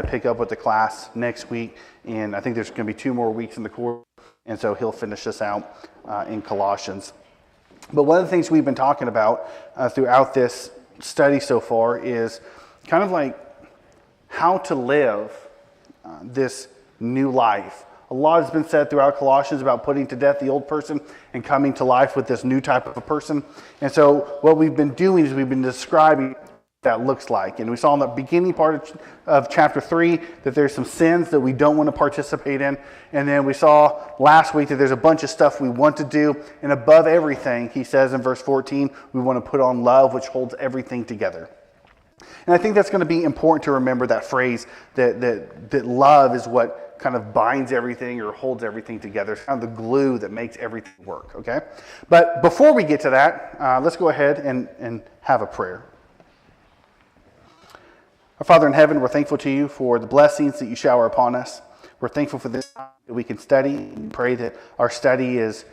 to pick up with the class next week, and I think there's going to be 2 more weeks in the course, and so he'll finish us out in Colossians. But one of the things we've been talking about throughout this study so far is kind of like how to live this new life. A lot has been said throughout Colossians about putting to death the old person and coming to life with this new type of a person. And so what we've been doing is we've been describing what that looks like. And we saw in the beginning part of chapter 3 that there's some sins that we don't want to participate in. And then we saw last week that there's a bunch of stuff we want to do. And above everything, he says in verse 14, we want to put on love, which holds everything together. And I think that's going to be important to remember that phrase that love is what kind of binds everything or holds everything together. It's kind of the glue that makes everything work, okay? But before we get to that, let's go ahead and have a prayer. Our Father in heaven, we're thankful to you for the blessings that you shower upon us. We're thankful for this time that we can study and pray that our study is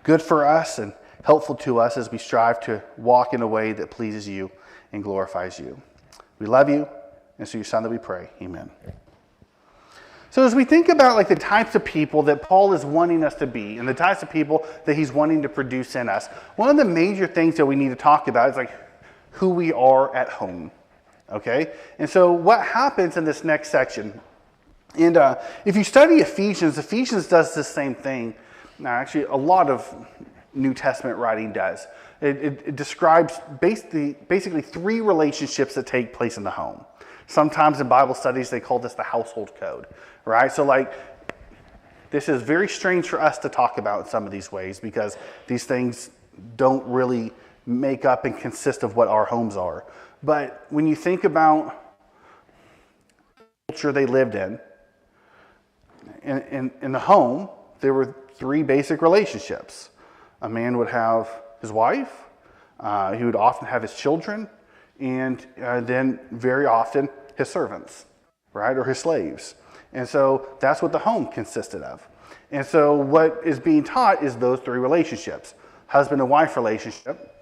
good for us and helpful to us as we strive to walk in a way that pleases you and glorifies you. We love you, and it's through your Son that we pray. Amen. So as we think about like the types of people that Paul is wanting us to be and the types of people that he's wanting to produce in us, one of the major things that we need to talk about is like who we are at home. Okay? And so what happens in this next section, and if you study Ephesians does the same thing. Now, actually, a lot of New Testament writing does. It describes basically 3 relationships that take place in the home. Sometimes in Bible studies, they call this the household code, right? So like, this is very strange for us to talk about in some of these ways because these things don't really make up and consist of what our homes are. But when you think about the culture they lived in the home, there were 3 basic relationships. A man would have his wife, he would often have his children, and then very often his servants, right, or his slaves. And so that's what the home consisted of. And so what is being taught is those 3 relationships: husband and wife relationship,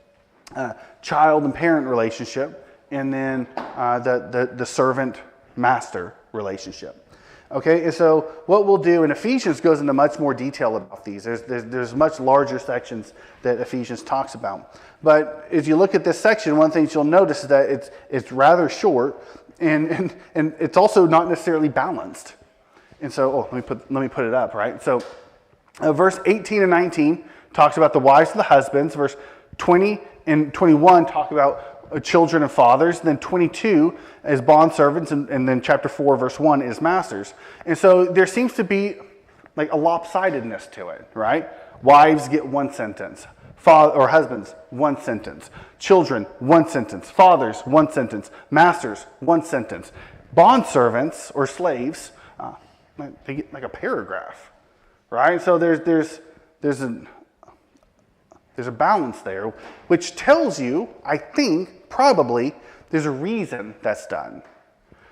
child and parent relationship, and then the servant master relationship. Okay, and so what we'll do, and Ephesians goes into much more detail about these. There's much larger sections that Ephesians talks about. But as you look at this section, one thing you'll notice is that it's rather short, and it's also not necessarily balanced. And so, let me put it up, right? So, verse 18 and 19 talks about the wives of the husbands. Verse 20 and 21 talk about children and fathers. Then 22 is bondservants, and then chapter 4, verse 1 is masters. And so there seems to be like a lopsidedness to it, right? Wives get 1 sentence. Or husbands, 1 sentence. Children, 1 sentence. Fathers, 1 sentence. Masters, 1 sentence. Bondservants or slaves, they get like a paragraph, right? So there's a balance there, which tells you, I think, probably there's a reason that's done.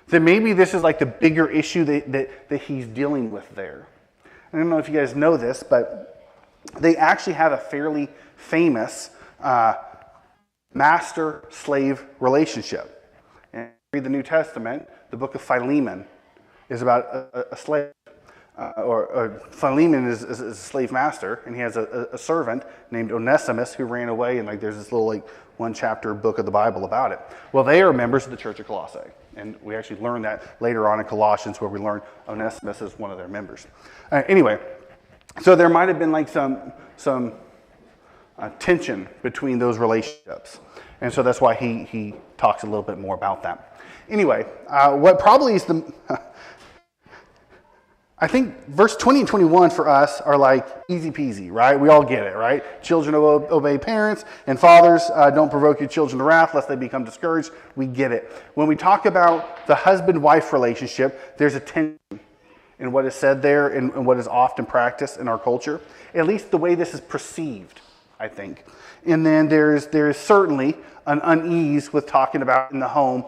That maybe this is like the bigger issue that he's dealing with there. I don't know if you guys know this, but they actually have a fairly famous master-slave relationship. And read the New Testament, the book of Philemon is about a slave. Philemon is a slave master, and he has a servant named Onesimus who ran away, and like there's this little like 1-chapter book of the Bible about it. Well, they are members of the Church of Colossae, and we actually learn that later on in Colossians, where we learn Onesimus is one of their members. Anyway, so there might have been like some tension between those relationships, and so that's why he talks a little bit more about that. Anyway, what probably is I think verse 20 and 21 for us are like easy peasy, right? We all get it, right? Children obey parents, and fathers don't provoke your children to wrath lest they become discouraged. We get it. When we talk about the husband-wife relationship, there's a tension in what is said there and what is often practiced in our culture. At least the way this is perceived, I think. And then there's certainly an unease with talking about in the home,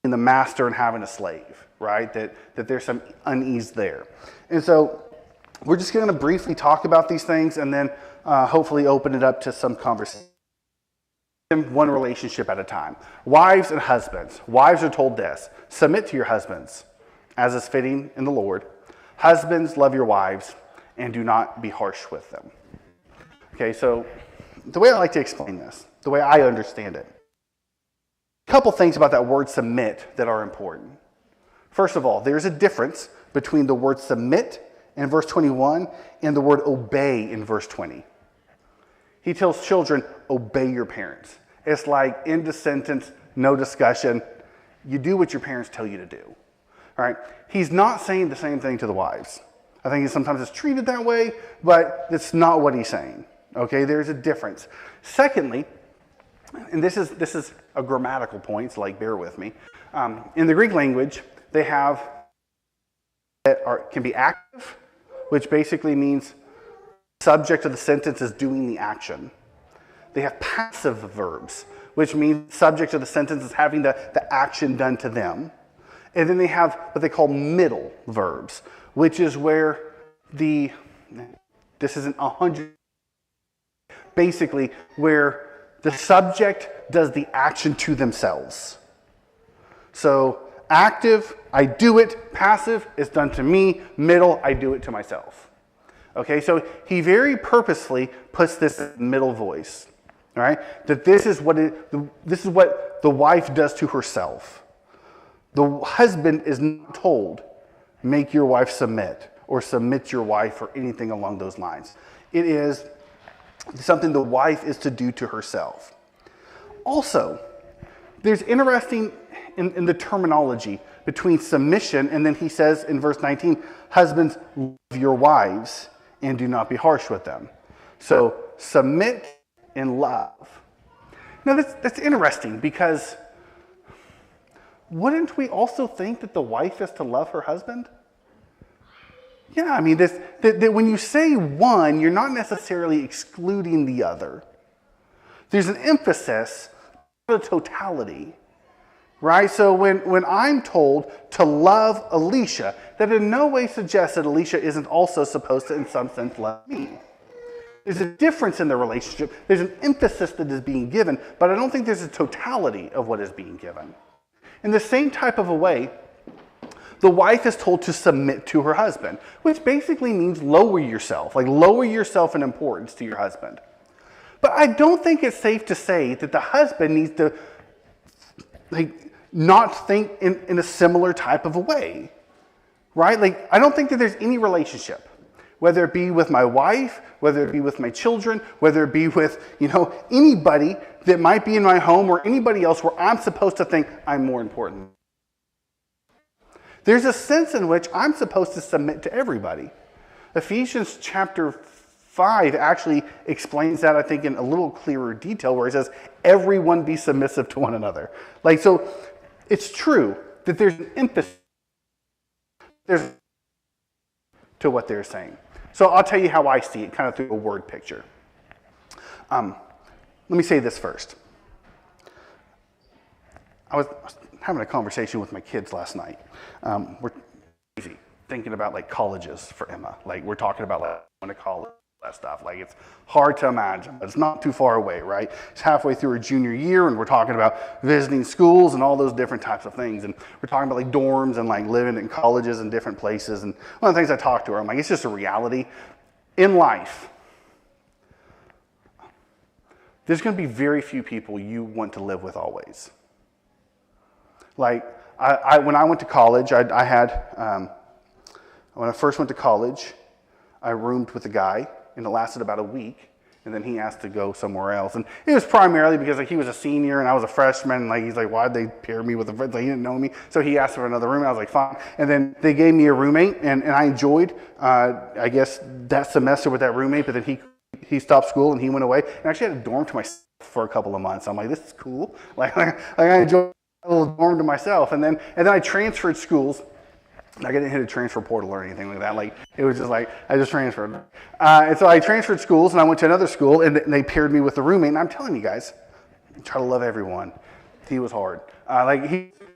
in the master and having a slave, right? That there's some unease there. And so we're just going to briefly talk about these things and then hopefully open it up to some conversation. One relationship at a time. Wives and husbands. Wives are told this: submit to your husbands as is fitting in the Lord. Husbands, love your wives, and do not be harsh with them. Okay, so the way I like to explain this, the way I understand it, a couple things about that word submit that are important. First of all, there's a difference between the word submit in verse 21 and the word obey in verse 20. He tells children, obey your parents. It's like end of sentence, no discussion. You do what your parents tell you to do. All right? He's not saying the same thing to the wives. I think sometimes it's treated that way, but it's not what he's saying. Okay, there's a difference. Secondly, and this is a grammatical point, so like bear with me. In the Greek language, they have that can be active, which basically means subject of the sentence is doing the action. They have passive verbs, which means subject of the sentence is having the action done to them. And then they have what they call middle verbs, which is where this isn't 100, basically where the subject does the action to themselves. So active, I do it. Passive, it's done to me. Middle, I do it to myself. Okay, so he very purposefully puts this middle voice, all right? That this is what the wife does to herself. The husband is not told, make your wife submit, or submit your wife, or anything along those lines. It is something the wife is to do to herself. Also, there's interesting in the terminology between submission, and then he says in verse 19, husbands, love your wives and do not be harsh with them. So submit and love. Now that's interesting, because wouldn't we also think that the wife is to love her husband? Yeah, I mean, that when you say one, you're not necessarily excluding the other. There's an emphasis on the totality, right? So when I'm told to love Alicia, that in no way suggests that Alicia isn't also supposed to, in some sense, love me. There's a difference in the relationship. There's an emphasis that is being given, but I don't think there's a totality of what is being given. In the same type of a way, the wife is told to submit to her husband, which basically means lower yourself, like lower yourself in importance to your husband. But I don't think it's safe to say that the husband needs to not think in a similar type of a way, right? Like, I don't think that there's any relationship, whether it be with my wife, whether it be with my children, whether it be with, anybody that might be in my home or anybody else where I'm supposed to think I'm more important. There's a sense in which I'm supposed to submit to everybody. Ephesians chapter 5 actually explains that, I think, in a little clearer detail, where it says, everyone be submissive to one another. So it's true that there's an emphasis to what they're saying. So I'll tell you how I see it, kind of through a word picture. Let me say this first. I was having a conversation with my kids last night. We're crazy thinking about colleges for Emma. We're talking about going to college, that stuff. It's hard to imagine, but it's not too far away, right? It's halfway through her junior year, and we're talking about visiting schools and all those different types of things. And we're talking about dorms and living in colleges and different places. And one of the things I talked to her, I'm like, it's just a reality in life. There's going to be very few people you want to live with always. When I went to college, when I first went to college, I roomed with a guy, and it lasted about a week, and then he asked to go somewhere else. And it was primarily because he was a senior and I was a freshman, and he's like, why'd they pair me with a friend? He didn't know me, so he asked for another room, and I was like, fine. And then they gave me a roommate, and I enjoyed, I guess, that semester with that roommate, but then he stopped school and he went away, and I actually had a dorm to myself for a couple of months. I'm like, this is cool. I enjoyed a little dorm to myself, and then I transferred schools. I didn't hit a transfer portal or anything like that. It was just I just transferred. And so I transferred schools, and I went to another school, and they paired me with a roommate. And I'm telling you guys, I try to love everyone. He was hard.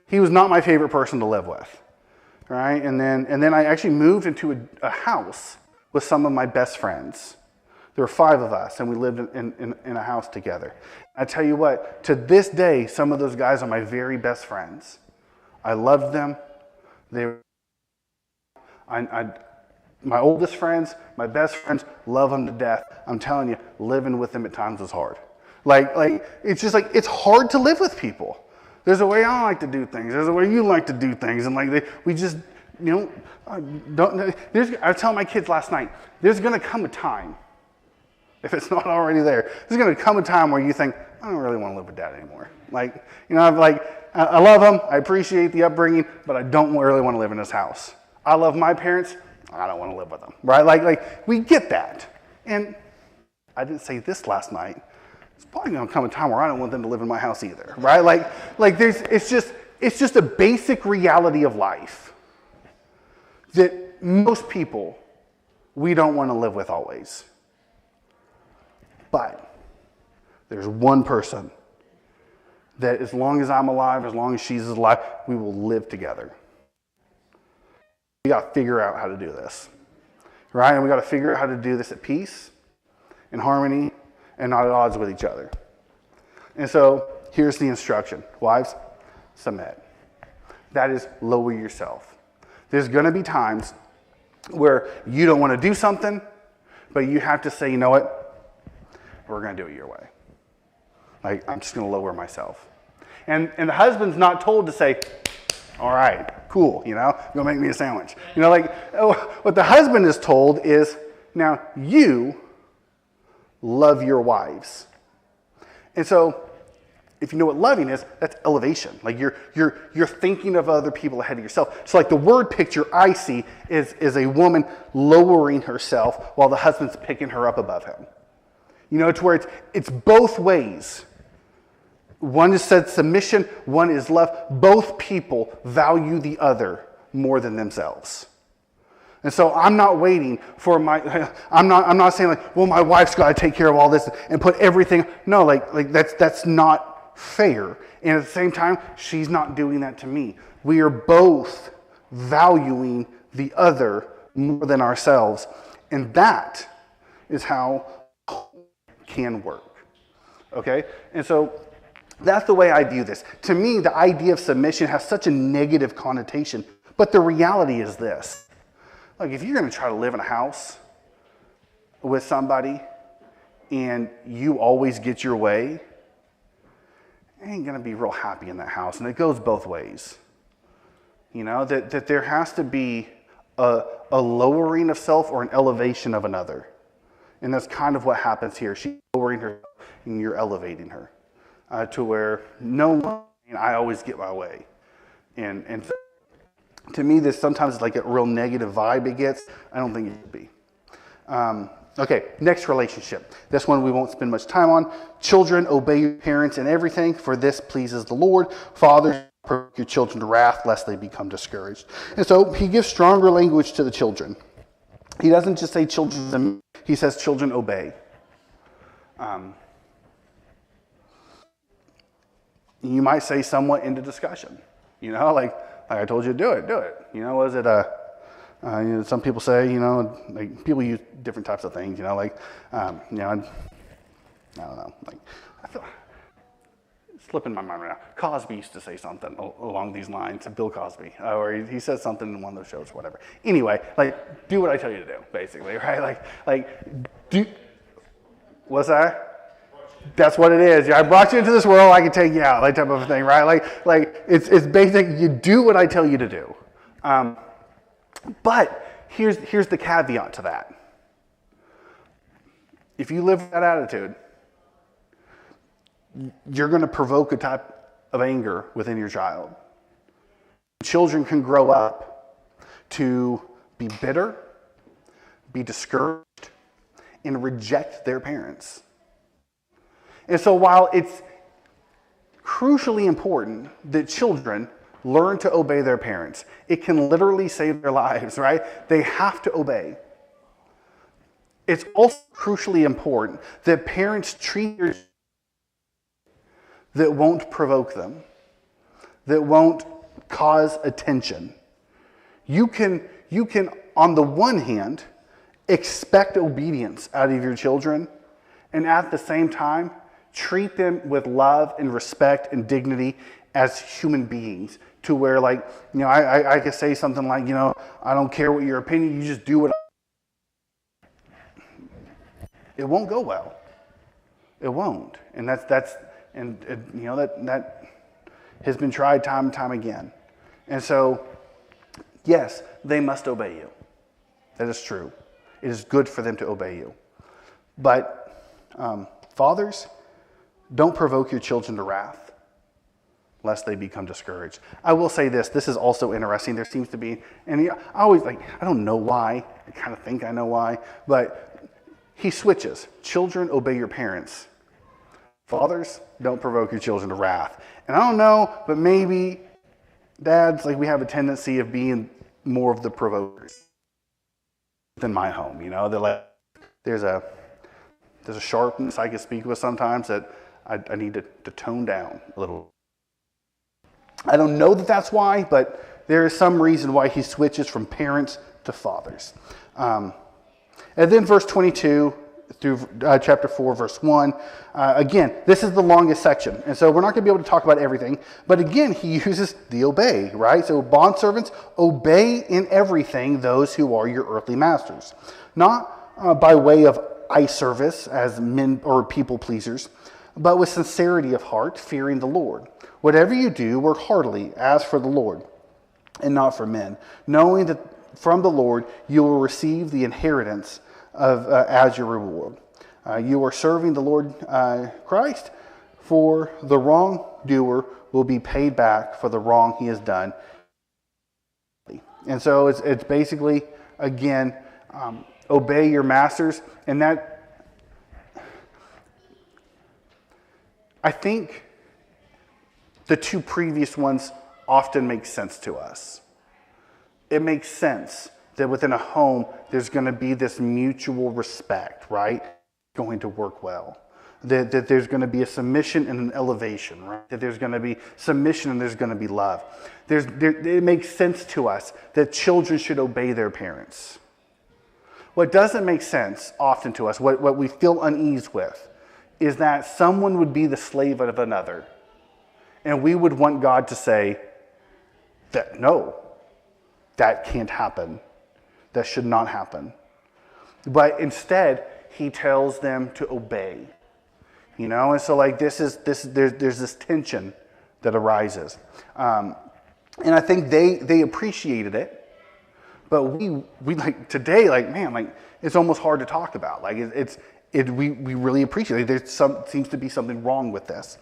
He was not my favorite person to live with, right? And then I actually moved into a house with some of my best friends. There were 5 of us, and we lived in a house together. I tell you what, to this day, some of those guys are my very best friends. I loved them. They were My oldest friends, my best friends, love them to death. I'm telling you, living with them at times is hard. It's just like, it's hard to live with people. There's a way I like to do things. There's a way you like to do things. And we just, I was telling my kids last night, there's going to come a time, if it's not already there, there's going to come a time where you think, I don't really want to live with Dad anymore. I love them. I appreciate the upbringing, but I don't really want to live in this house. I love my parents. I don't want to live with them, right? We get that. And I didn't say this last night. It's probably going to come a time where I don't want them to live in my house either, right? It's just a basic reality of life that most people, we don't want to live with always. But there's one person that as long as I'm alive, as long as she's alive, we will live together. We got to figure out how to do this, right? And we got to figure out how to do this at peace, in harmony, and not at odds with each other. And so here's the instruction. Wives, submit. That is, lower yourself. There's going to be times where you don't want to do something, but you have to say, you know what? We're going to do it your way. I'm just going to lower myself. And the husband's not told to say, all right, cool, go make me a sandwich. What the husband is told is, now you love your wives. And so, if you know what loving is, that's elevation. You're thinking of other people ahead of yourself. So the word picture I see is a woman lowering herself while the husband's picking her up above him. To where it's both ways. One is said submission, one is love. Both people value the other more than themselves. And so I'm not waiting for I'm not saying well, my wife's got to take care of all this and put everything. No, that's not fair. And at the same time, she's not doing that to me. We are both valuing the other more than ourselves. And that is how can work. Okay? And so that's the way I view this. To me, the idea of submission has such a negative connotation, but the reality is this. If you're going to try to live in a house with somebody and you always get your way, you ain't going to be real happy in that house. And it goes both ways. That there has to be a lowering of self or an elevation of another. And that's kind of what happens here. She's lowering her and you're elevating her. To where I always get my way. And to me, this sometimes is a real negative vibe it gets. I don't think it should be. Okay, next relationship. This one we won't spend much time on. Children, obey your parents in everything, for this pleases the Lord. Fathers, provoke your children to wrath, lest they become discouraged. And so he gives stronger language to the children. He doesn't just say children, he says children obey. You might say somewhat into discussion, I told you to do it. Was it some people say, people use different types of things, I don't know, I feel it's slipping my mind right now. Cosby used to say something along these lines, Bill Cosby, or he says something in one of those shows, whatever. Anyway, do what I tell you to do, basically, right? What's that? That's what it is. I brought you into this world, I can take you out, that type of thing, right? It's basic. You do what I tell you to do. But here's the caveat to that. If you live with that attitude, you're going to provoke a type of anger within your child. Children can grow up to be bitter, be discouraged, and reject their parents. And so while it's crucially important that children learn to obey their parents, it can literally save their lives, right? They have to obey. It's also crucially important that parents treat their children that won't provoke them, that won't cause attention. You can, on the one hand, expect obedience out of your children, and at the same time, treat them with love and respect and dignity as human beings. to where like, I could say something like, I don't care what your opinion, you just do what it won't go well. It won't. And that has been tried time and time again. And so, yes, they must obey you. That is true. It is good for them to obey you. But fathers, don't provoke your children to wrath, lest they become discouraged. I will say this. This is also interesting. There seems to be, and I always I don't know why. I kind of think I know why. But he switches. Children, obey your parents. Fathers, don't provoke your children to wrath. And I don't know, but maybe dads, we have a tendency of being more of the provokers than my home. There's a sharpness I can speak with sometimes that I need to tone down a little. I don't know that that's why, but there is some reason why he switches from parents to fathers. And then verse 22 through chapter 4, verse 1. Again, this is the longest section. And so we're not going to be able to talk about everything. But again, he uses the obey, right? So bondservants, obey in everything those who are your earthly masters. Not by way of eye service as men or people pleasers, but with sincerity of heart, fearing the Lord. Whatever you do, work heartily as for the Lord and not for men, knowing that from the Lord you will receive the inheritance of as your reward. You are serving the Lord Christ, for the wrongdoer will be paid back for the wrong he has done. And so it's basically, again, obey your masters. And that, I think the two previous ones often make sense to us. It makes sense that within a home, there's going to be this mutual respect, right? Going to work well. That there's going to be a submission and an elevation, right? That there's going to be submission and there's going to be love. It makes sense to us that children should obey their parents. What doesn't make sense often to us, what we feel unease with, is that someone would be the slave of another. And we would want God to say that, no, that can't happen. That should not happen. But instead, he tells them to obey. And so there's this tension that arises. And I think they appreciated it. But we today, it's almost hard to talk about. We really appreciate it. Seems to be something wrong with this.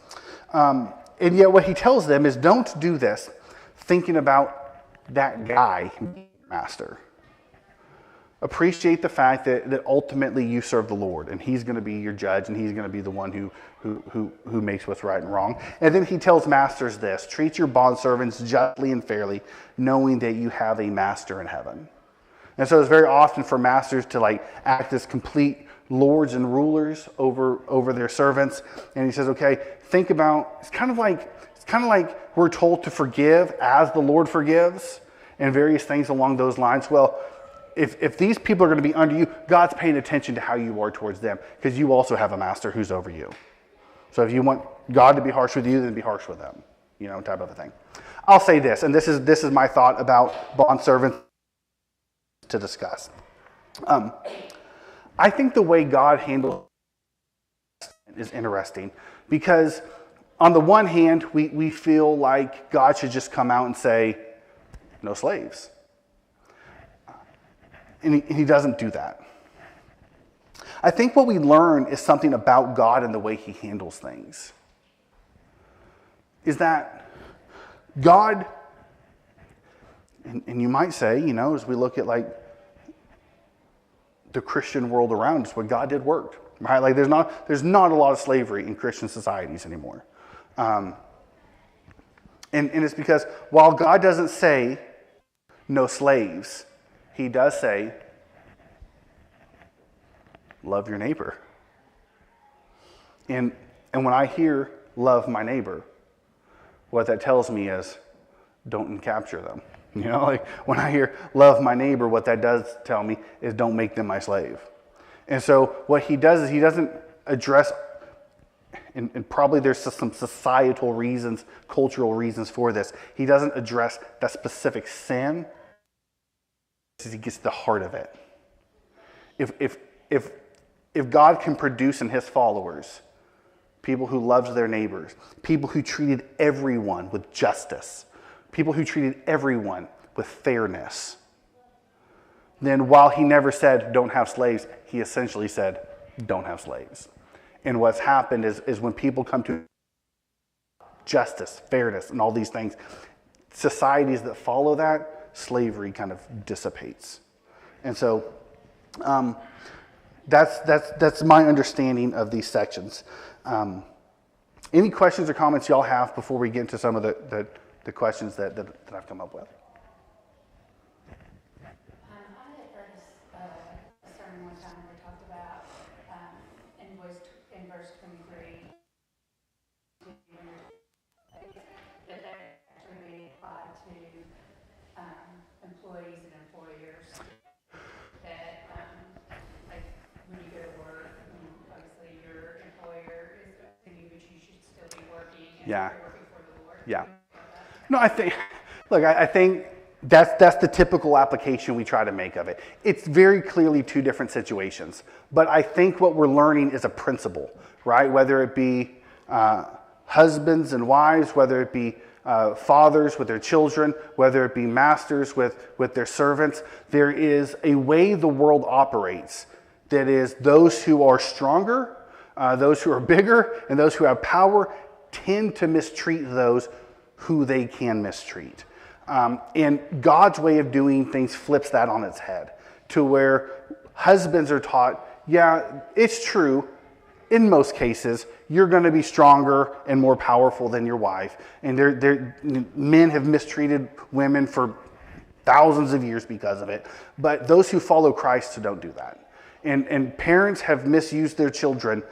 And yet what he tells them is, don't do this thinking about that guy, master. Appreciate the fact that ultimately you serve the Lord, and he's going to be your judge, and he's going to be the one who makes what's right and wrong. And then he tells masters this: treat your bondservants justly and fairly, knowing that you have a master in heaven. And so it's very often for masters to act as complete lords and rulers over their servants. And he says, okay, think about, it's kind of like we're told to forgive as the Lord forgives, and various things along those lines. Well, if these people are going to be under you, God's paying attention to how you are towards them, because you also have a master who's over you. So if you want God to be harsh with you, then be harsh with them, type of a thing. I'll say this, and this is my thought about bondservants to discuss. I think the way God handles is interesting, because on the one hand, we feel like God should just come out and say, no slaves. And he doesn't do that. I think what we learn is something about God and the way he handles things. Is that God, and you might say, as we look at the Christian world around us, what God did worked, right? There's not a lot of slavery in Christian societies anymore. And it's because while God doesn't say no slaves, he does say, love your neighbor. And when I hear love my neighbor, what that tells me is don't capture them. When I hear love my neighbor, what that does tell me is don't make them my slave. And so what he does is he doesn't address, and probably there's some societal reasons, cultural reasons for this. He doesn't address that specific sin. He gets to the heart of it. If God can produce in his followers people who loved their neighbors, people who treated everyone with justice, people who treated everyone with fairness, then while he never said don't have slaves, he essentially said don't have slaves. And what's happened is when people come to justice, fairness, and all these things, societies that follow that, slavery kind of dissipates. And so that's my understanding of these sections. Any questions or comments y'all have before we get into some of the questions that I've come up with? I had heard a sermon one time where they talked about in verse 23 that actually applied to employees and employers. That like when you go to work, obviously your employer is asking you, but you should still be working and Yeah. you're working for the Lord. Yeah. No, I think that's the typical application we try to make of it. It's very clearly two different situations, but I think what we're learning is a principle, right? Whether it be husbands and wives, whether it be fathers with their children, whether it be masters with their servants, there is a way the world operates that is those who are stronger, those who are bigger, and those who have power tend to mistreat those who they can mistreat. And God's way of doing things flips that on its head to where husbands are taught, yeah, it's true. In most cases, you're going to be stronger and more powerful than your wife. And men have mistreated women for thousands of years because of it. But those who follow Christ don't do that. And parents have misused their children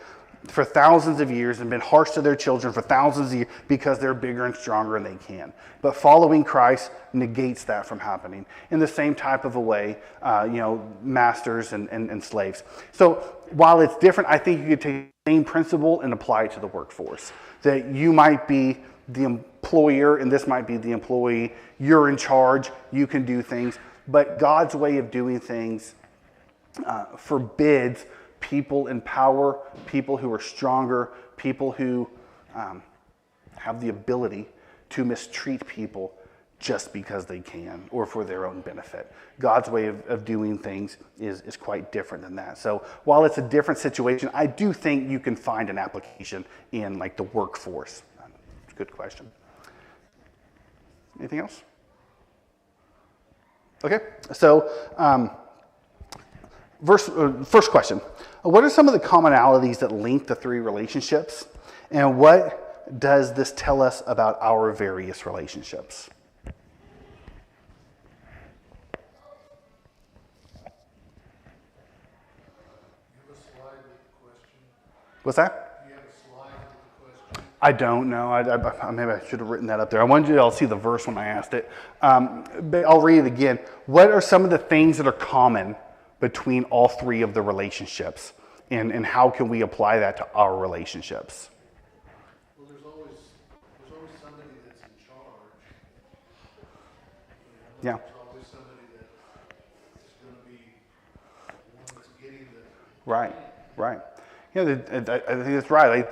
for thousands of years and been harsh to their children for thousands of years because they're bigger and stronger and they can. But following Christ negates that from happening. In the same type of a way, masters and slaves. So while it's different, I think you could take the same principle and apply it to the workforce. That you might be the employer and this might be the employee. You're in charge. You can do things. But God's way of doing things forbids people in power, people who are stronger, people who have the ability to mistreat people just because they can or for their own benefit. God's way of doing things is quite different than that. So while it's a different situation, I do think you can find an application in like the workforce. It's a good question. Anything else? Okay, so first question. What are some of the commonalities that link the three relationships? And what does this tell us about our various relationships? What's that? Do you have a slide with the question? I don't know. Maybe I should have written that up there. I wanted you to all see the verse when I asked it. But I'll read it again. What are some of the things that are common between all three of the relationships? And how can we apply that to our relationships? Well, there's always somebody that's in charge. Yeah. There's always somebody that is going to be the one that's getting the... Right. Yeah, I think that's right.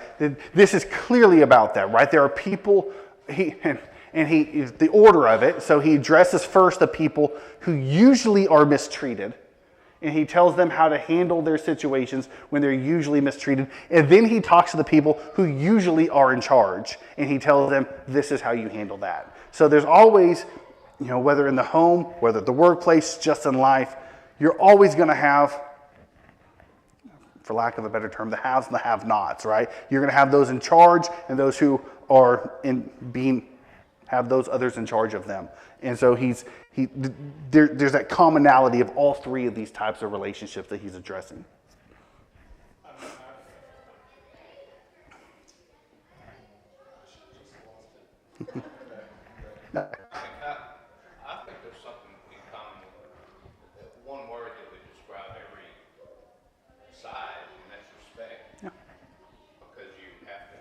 This is clearly about that, right? There are people, and he is the order of it. So he addresses first the people who usually are mistreated. And he tells them how to handle their situations when they're usually mistreated. And then he talks to the people who usually are in charge. And he tells them, this is how you handle that. So there's always, whether in the home, whether at the workplace, just in life, you're always going to have, for lack of a better term, the haves and the have-nots, right? You're going to have those in charge and those who are have those others in charge of them. And so there's that commonality of all three of these types of relationships that he's addressing. I think there's something in common with one word that would describe every side, and that's respect. Yeah. Because you have to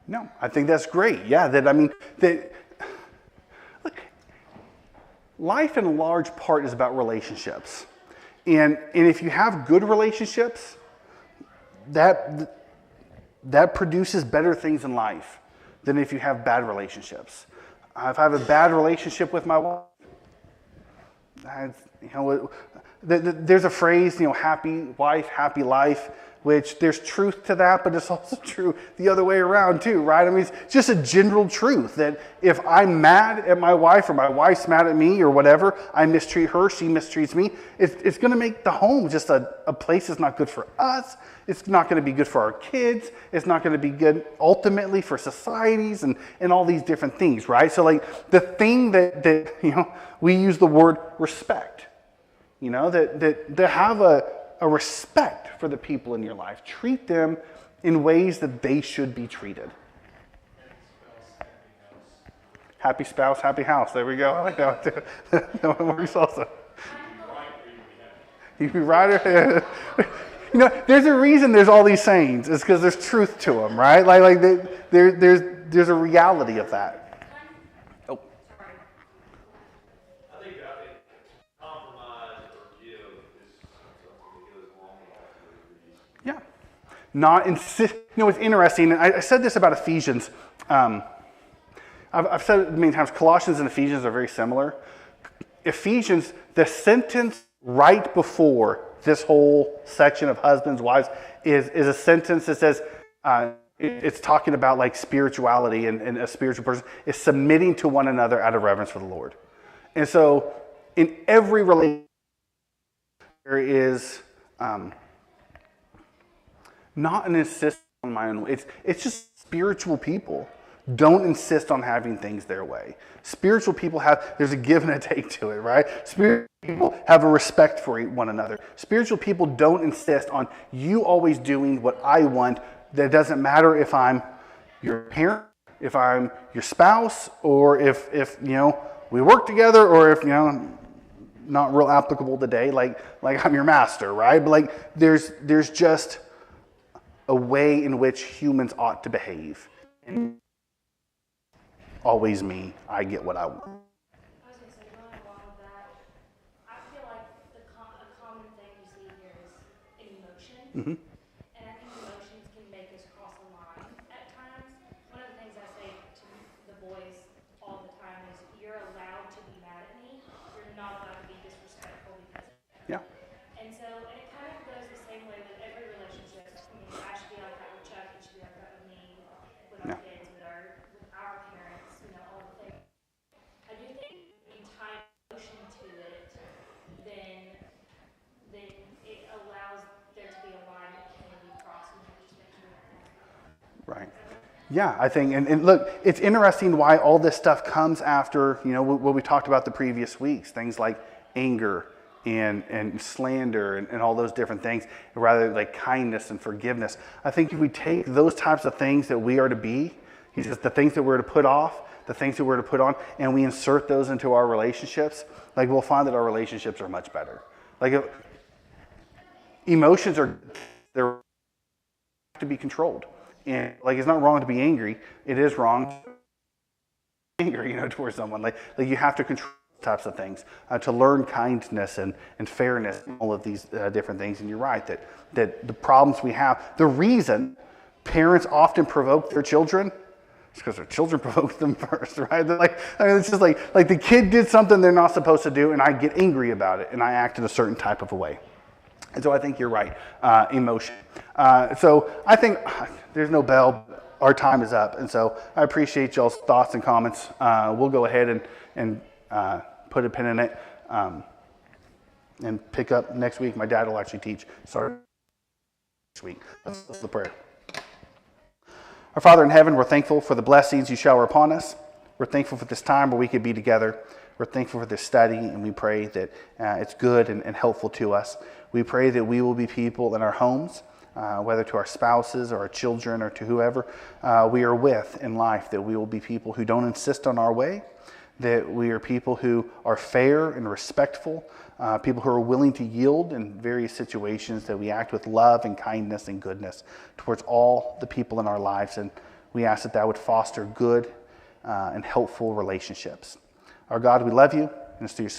No, I think that's great. Yeah, look, life in a large part is about relationships. And if you have good relationships, that produces better things in life than if you have bad relationships. If I have a bad relationship with my wife, there's a phrase, happy wife, happy life, which there's truth to that, but it's also true the other way around too, right? I mean, it's just a general truth that if I'm mad at my wife or my wife's mad at me or whatever, I mistreat her, she mistreats me, it's going to make the home just a place that's not good for us. It's not going to be good for our kids. It's not going to be good ultimately for societies and all these different things, right? So like the thing that we use the word respect, that have a respect for the people in your life. Treat them in ways that they should be treated. Happy spouse, happy house. There we go. I like that one too. That one works also. You be right. There's a reason there's all these sayings. It's because there's truth to them, right? There's a reality of that. Oh. I think compromise or give is something that goes along with these. Yeah. Not insist. It's interesting. And I said this about Ephesians. I've said it many times. Colossians and Ephesians are very similar. Ephesians, the sentence right before this whole section of husbands, wives, is a sentence that says, it's talking about like spirituality and a spiritual person is submitting to one another out of reverence for the Lord. And so in every relationship, there is not an insistence on my own way. It's just spiritual people don't insist on having things their way. Spiritual people there's a give and a take to it, right? Spiritual people have a respect for one another. Spiritual people don't insist on you always doing what I want. That doesn't matter if I'm your parent, if I'm your spouse, or if we work together, or if not real applicable today, like I'm your master, right? But there's just a way in which humans ought to behave. Always me, I get what I want. I was going to say, going along with that, I feel like a common thing you see here is emotion. Mm-hmm. And I think emotions can make us cross the line at times. One of the things I say to the boys all the time is, you're allowed to be mad at me. You're not allowed to be disrespectful because of that. Yeah. And so it kind of goes the same way with every relationship. I mean, I should be like that with Chuck. He should be like that with me, with our kids, with our parents, all the things. I do think when you tie emotion to it, then it allows there to be a line that can be crossed and just make sure that. Right. Yeah, I think, and look, it's interesting why all this stuff comes after, what we talked about the previous weeks, things like anger and slander and all those different things, rather like kindness and forgiveness. I think if we take those types of things that we are to be, he says the things that we're to put off, the things that we're to put on, and we insert those into our relationships, we'll find that our relationships are much better. Emotions they're to be controlled. And it's not wrong to be angry. It is wrong to be angry, towards someone. You have to control types of things, to learn kindness and fairness, and all of these different things. And you're right that the problems we have, the reason parents often provoke their children is because their children provoke them first, right? It's just like the kid did something they're not supposed to do, and I get angry about it, and I act in a certain type of a way. And so I think you're right, emotion. So I think there's no bell. Our time is up, and so I appreciate y'all's thoughts and comments. We'll go ahead and put a pin in it and pick up next week. My dad will actually teach. Sorry, next week. That's the prayer. Our Father in heaven, we're thankful for the blessings you shower upon us. We're thankful for this time where we could be together. We're thankful for this study, and we pray that it's good and helpful to us. We pray that we will be people in our homes, whether to our spouses or our children or to whoever we are with in life, that we will be people who don't insist on our way, that we are people who are fair and respectful, people who are willing to yield in various situations, that we act with love and kindness and goodness towards all the people in our lives. And We ask that that would foster good and helpful relationships. Our God, we love you, and it's through your